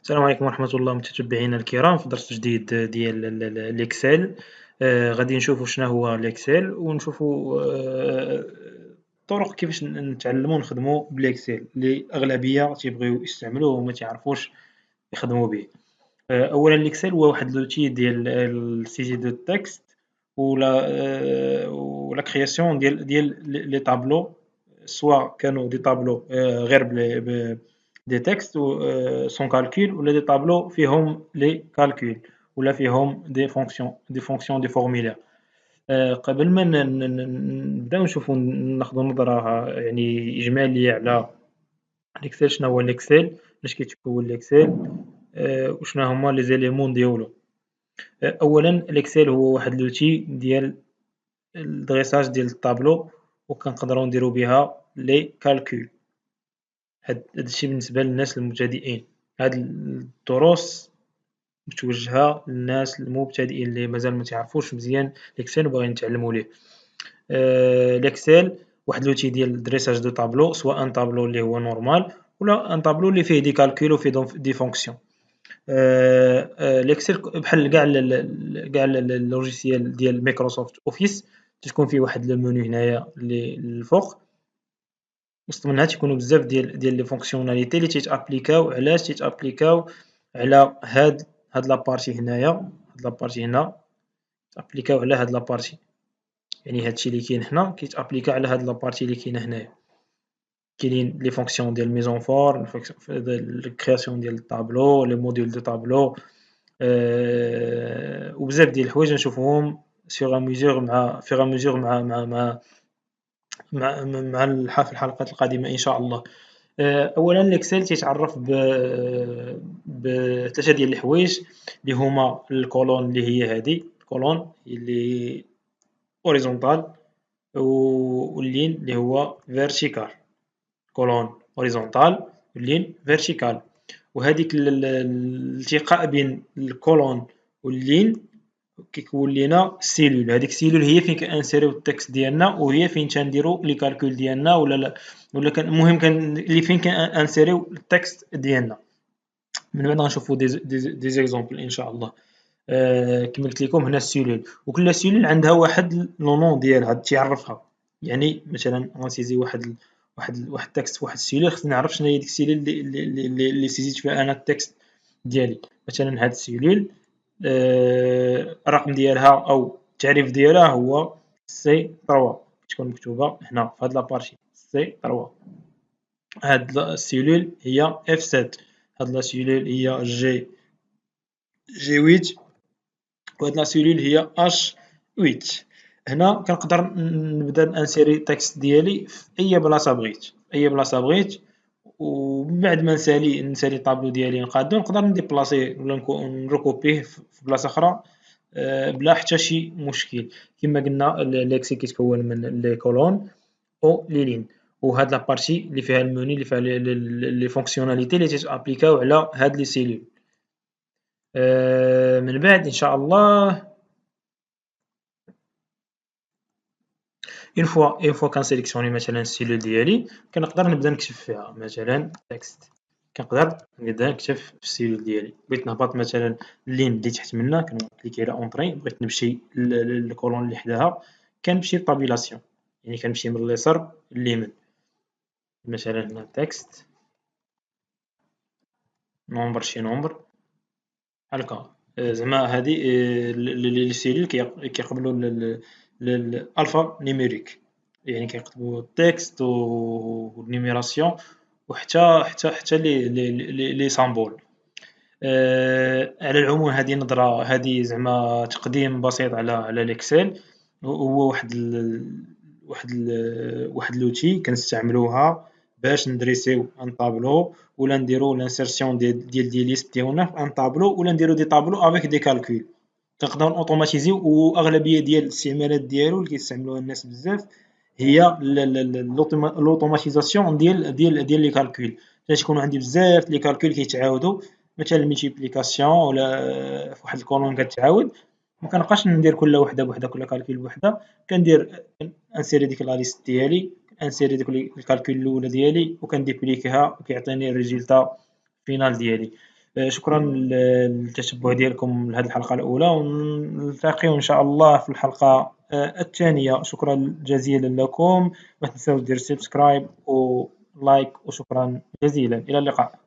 السلام عليكم ورحمة الله متتبعينا الكرام في درس جديد ديال الإكسل. غادي نشوفوا شنو هو الإكسل ونشوفوا الطرق كيفاش نتعلموا نخدموا بالإكسل اللي أغلبية تيبغيو يستعملوه وما تيعرفوش يخدموا به. أولا الإكسل هو واحد لوتي ديال السيتي دو تكست ولا كرياسيون ديال لي طابلو، سوا كانوا دي طابلو غير دي تكست سون كالكول، ولا دي طابلو فيهم لي كالكول، ولا فيهم دي فونكسيون دي فورميلير. قبل ما نبداو نشوفو ناخدو نظرة يعني إجمالية على الإكسل، شنو هو الإكسل، علاش كيتكون الإكسل، وشنو هما لي زيليمون ديالو. أولا الإكسل هو واحد لوتي ديال الدريساج ديال الطابلو، وكنقدروا نديرو بها لي كالكول. هادشي بالنسبة للناس المبتدئين. هاد الدروس متوجهة للناس المبتدئين اللي مازال ما تعرفوش مزيان الإكسل وباغيين يتعلموا ليه. الإكسل واحد لوتي ديال دريساج دو طابلو، سواء ان طابلو اللي هو نورمال ولا ان طابلو اللي فيه دي كالكول وفيه دي فونكسيون. الإكسل بحال كاع اللوجيسيال ديال مايكروسوفت اوفيس، تكون فيه واحد لو منيو هنايا اللي الفوق، وسط منها تيكونوا بزاف ديال لي فونكسيوناليتي اللي تيتابليكاو. علاش تيتابليكاو؟ على هاد لابارتي هنايا، هاد لابارتي هنا تابليكاو على هاد لابارتي، يعني هادشي اللي كاين هنا كيتابليكا على هاد لابارتي اللي كاينه هنايا. كاينين لي فونكسيون ديال ميزون فور، الكرياسيون ديال الطابلو، لي موديل دو طابلو، وبزاف ديال الحوايج نشوفوهم سيغ ا ميزور مع فيغ ا ميزور في الحلقات القادمة إن شاء الله. أولا الإكسل تيتعرف بثلاثة ديال الحوايج اللي هما الكولون اللي هي هادي الكولون اللي اوريزونتال، واللين اللي هو فيرتيكال. كولون اوريزونتال واللين فيرتيكال. وهذيك الالتقاء بين الكولون واللين كيكون لينا سيلول. هذيك السيلول هي فين كنسيريو التكست ديالنا، وهي فين تنديرو لي كالكول ديالنا، ولا كان المهم كان اللي فين كنسيريو التكست ديالنا. من بعد غنشوفو دي زيكزامبل ان شاء الله. كما قلت لكم هنا السيلول، وكل سيلول عندها واحد لو نون ديالها تيعرفها. يعني مثلا غنسيزي واحد التكست في واحد السيلول، خصني نعرف شنو هي ديك السيلول اللي سيزيت فيها انا التكست ديالي. مثلا هاد السيلول الرقم ديالها او التعريف ديالها هو سي 3، تكون مكتوبه هنا في هاد لابارتي سي 3. هاد السيلول هي اف 7، هاد لا سيلول هي جي 8، وهاد لا سيلول هي اش 8. هنا كنقدر نبدا نانسيري التكست ديالي في اي بلاصه بغيت، اي بلاصه بغيت، ومن بعد ما نسالي الطابلو ديالي نقادو، نقدر نديبلاصيه ولا نركوبيه في بلاصه اخرى بلا حتى شي مشكل. كما قلنا الاكسل كيتكون من لي كولون او لي لين، وهاد لابارتي اللي فيها الموني اللي فيها لي فونكسيوناليتي اللي تيتابليكاو على هاد لي سيلول. من بعد ان شاء الله اون فوا كنسيليكسيوني مثلا السيلول ديالي، كنقدر نبدا نكتب فيها مثلا تكست. كنقدر نبدا نكتب في السيلول ديالي. بغيت نهبط مثلا اللين اللي تحت منها كنكليكي على اونطري. بغيت نمشي للكولون اللي حداها كنمشي لطابيلاسيون، يعني كنمشي من اليسار لليمين. مثلا هنا تكست نومبر، شي نومبر هكا. زعما هادي لي سيلول كيقبلوا الالفا نيميريك، يعني كيكتبوا التكست والنيميراسيون وحتى لي سامبول. على العموم هذه نظرة، هذه زعما تقديم بسيط على الإكسل. هو واحد لوتي كنستعملوها باش ندريسيو ان طابلو، ولا نديرو لانسيرسيون ديال دي ليست ديالنا في ان طابلو، ولا نديرو دي طابلو افيك دي كالكول. كنقدروا اوتوماتيزيو، واغلبيه ديال الاستعمالات ديالو اللي كيستعملوها الناس بزاف هي لوطوماتيزاسيون ديال لي كالكول. باش يكونوا عندي بزاف لي كالكول كيتعاودوا، مثلا الملتيبليكاسيون ولا في واحد الكولون كتعاود، ما كنبقاش ندير كل وحده بوحدها، كل كالكول بوحدها. كندير انسيري ديك لا ليست ديالي، انسيري ديك الكالكول الاولى ديالي، وكنديبليكيها وكيعطيني الريزلتا فينال ديالي. شكرًا للتشبُّه ديالكم لهذه الحلقة الأولى، ونلتقيو إن شاء الله في الحلقة الثانية. شكرًا جزيلًا لكم، ما تنساوش ديروا subscribe ولايك، وشكرًا جزيلًا، إلى اللقاء.